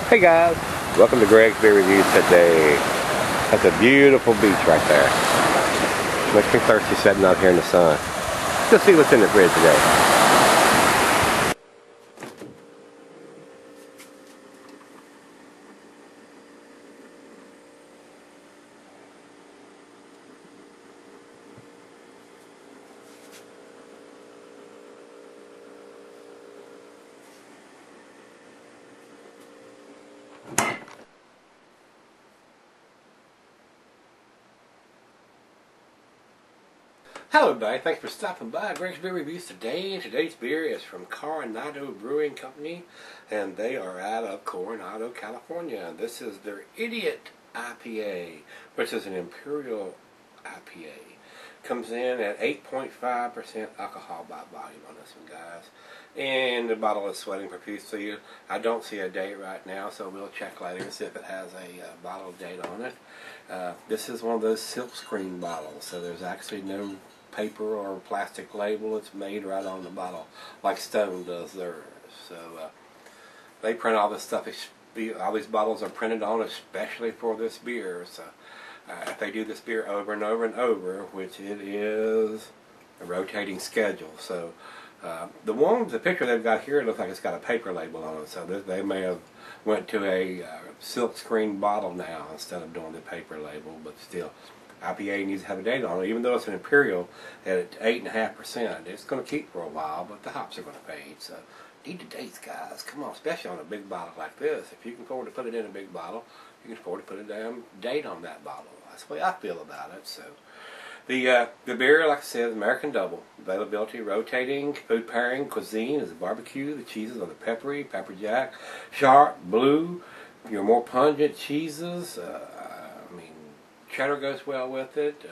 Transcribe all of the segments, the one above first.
Hey guys, welcome to Gregsbeerreviews today. That's a beautiful beach right there. Makes me thirsty sitting out here in the sun. Let's see what's in the fridge today. Hello everybody, thanks for stopping by Gregsbeerreviews today. Today's beer is from Coronado Brewing Company, and they are out of Coronado, California. This is their Idiot IPA, which is an Imperial IPA. Comes in at 8.5% alcohol by volume on this one, guys. And the bottle is sweating profusely. I don't see a date right now, so we'll check later and see if it has a bottle date on it. This is one of those silk screen bottles, so there's actually no paper or plastic label. It's made right on the bottle, like Stone does theirs. So they print all this stuff. All these bottles are printed on especially for this beer. So if they do this beer over and over and over, which it is a rotating schedule. So the picture they've got here looks like it's got a paper label on it. So they may have went to a silk screen bottle now instead of doing the paper label, but still. IPA needs to have a date on it, even though it's an Imperial at 8.5%. It's going to keep for a while, but the hops are going to fade. So, need the dates, guys. Come on, especially on a big bottle like this. If you can afford to put it in a big bottle, you can afford to put a damn date on that bottle. That's the way I feel about it. So, the beer, like I said, is American Double. Availability, rotating, food pairing, cuisine is barbecue. The cheeses are the peppery, pepper jack, sharp, blue. Your more pungent cheeses. Cheddar goes well with it,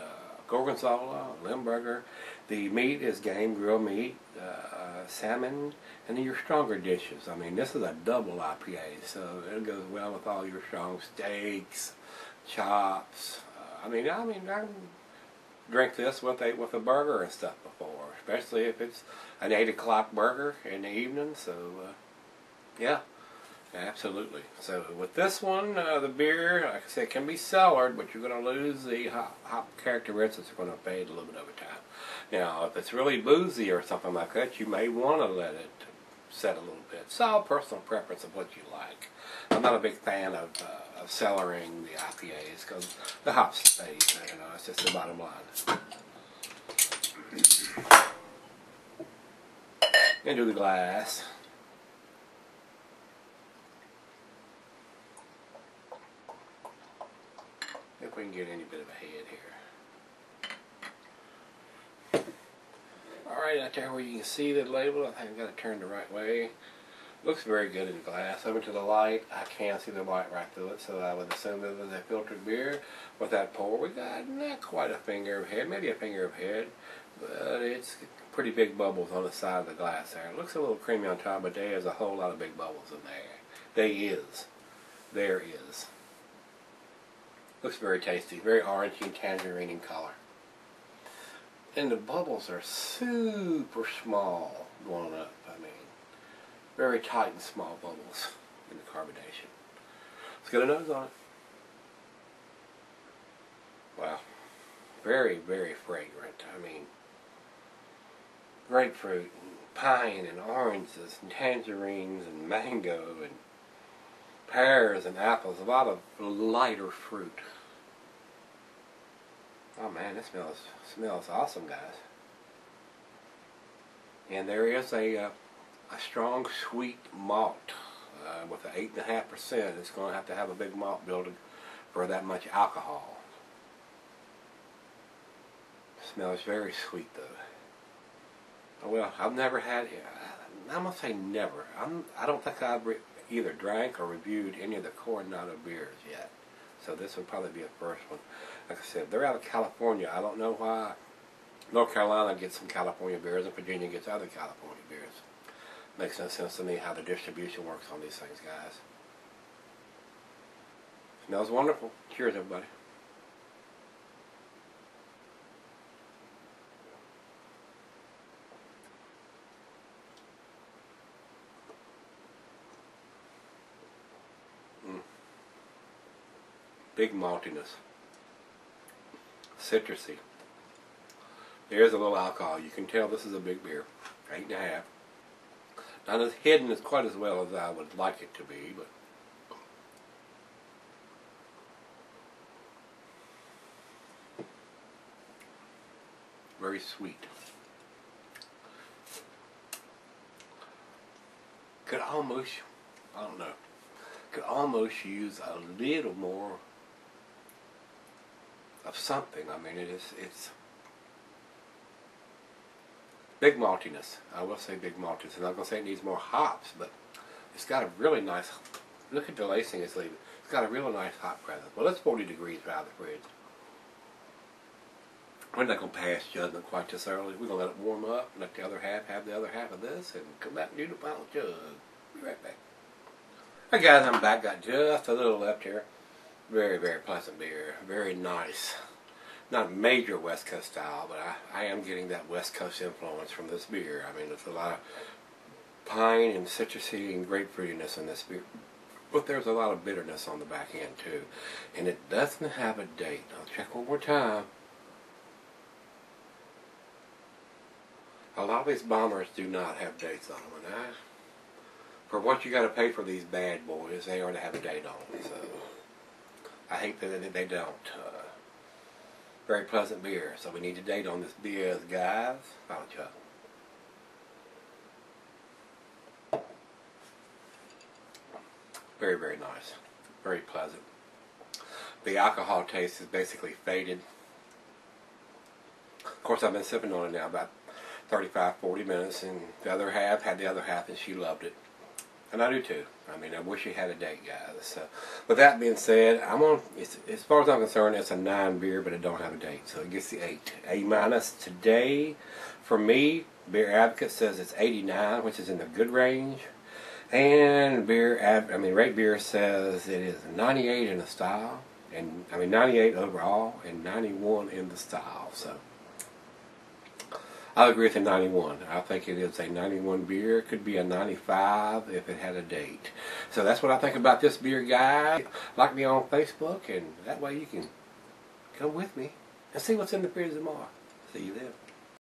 gorgonzola, limburger. The meat is game grilled meat, salmon, and then your stronger dishes. I mean, this is a double IPA, so it goes well with all your strong steaks, chops. I can drink this with a burger and stuff before, especially if it's an 8 o'clock burger in the evening. So, yeah. Absolutely. So with this one, the beer, like I said, can be cellared, but you're going to lose the hop characteristics. Are going to fade a little bit over time. Now, if it's really boozy or something like that, you may want to let it set a little bit. It's all personal preference of what you like. I'm not a big fan of cellaring the IPAs because the hops fade. It's just the bottom line. Into the glass. If we can get any bit of a head here. Alright, out there where you can see the label, I think I've got it turned the right way. Looks very good in the glass. Over to the light, I can't see the light right through it, so I would assume that it was a filtered beer. With that pour, we got not quite a finger of head, maybe a finger of head, but it's pretty big bubbles on the side of the glass there. It looks a little creamy on top, but there is a whole lot of big bubbles in there. There is. Looks very tasty, very orangey and tangerine in color. And the bubbles are super small going up. Very tight and small bubbles in the carbonation. Let's get a nose on it. Wow. Very, very fragrant. Grapefruit and pine and oranges and tangerines and mango and pears and apples. A lot of lighter fruit. Oh man, this smells awesome, guys. And there is a strong sweet malt with an 8.5%. It's going to have a big malt building for that much alcohol. Smells very sweet though. Well, I've never had it. I'm going to say never. I don't think I've either drank or reviewed any of the Coronado beers yet. So this would probably be a first one. Like I said, they're out of California. I don't know why North Carolina gets some California beers and Virginia gets other California beers. Makes no sense to me how the distribution works on these things, guys. Smells wonderful. Cheers, everybody. Big maltiness. Citrusy. There's a little alcohol. You can tell this is a big beer. 8.5. Not as hidden as quite as well as I would like it to be, but very sweet. Could almost, I don't know, could almost use a little more of something. I mean, it's big maltiness. I will say big maltiness. I'm not going to say it needs more hops, but it's got a really nice, look at the lacing it's leaving. It's got a really nice hop presence. Well, it's 40 degrees out of the fridge. We're not going to pass judgment quite this early. We're going to let it warm up and let the other half have the other half of this and come back and do the final jug. Be right back. Hey guys, I'm back. Got just a little left here. Very, very pleasant beer. Very nice. Not a major West Coast style, but I am getting that West Coast influence from this beer. I mean, there's a lot of pine and citrusy and grapefruitiness in this beer. But there's a lot of bitterness on the back end too. And it doesn't have a date. I'll check one more time. A lot of these bombers do not have dates on them, and for what you got to pay for these bad boys, they already have a date on them. So I hate that they don't. Very pleasant beer. So we need a date on this beer, guys. Final chug. Very, very nice. Very pleasant. The alcohol taste is basically faded. Of course, I've been sipping on it now about 35-40 minutes, and the other half had the other half, and she loved it, and I do too. I mean, I wish she had a date, guys. So, with that being said, as far as I'm concerned, it's a 9 beer, but it don't have a date, so it gets the 8. A- today. For me, Beer Advocate says it's 89, which is in the good range, and Rate Beer says it is 98 in the style, and 98 overall, and 91 in the style. So I'll agree with the 91. I think it is a 91 beer. It could be a 95 if it had a date. So that's what I think about this beer, guys. Like me on Facebook, and that way you can come with me and see what's in the fridge tomorrow. See you then.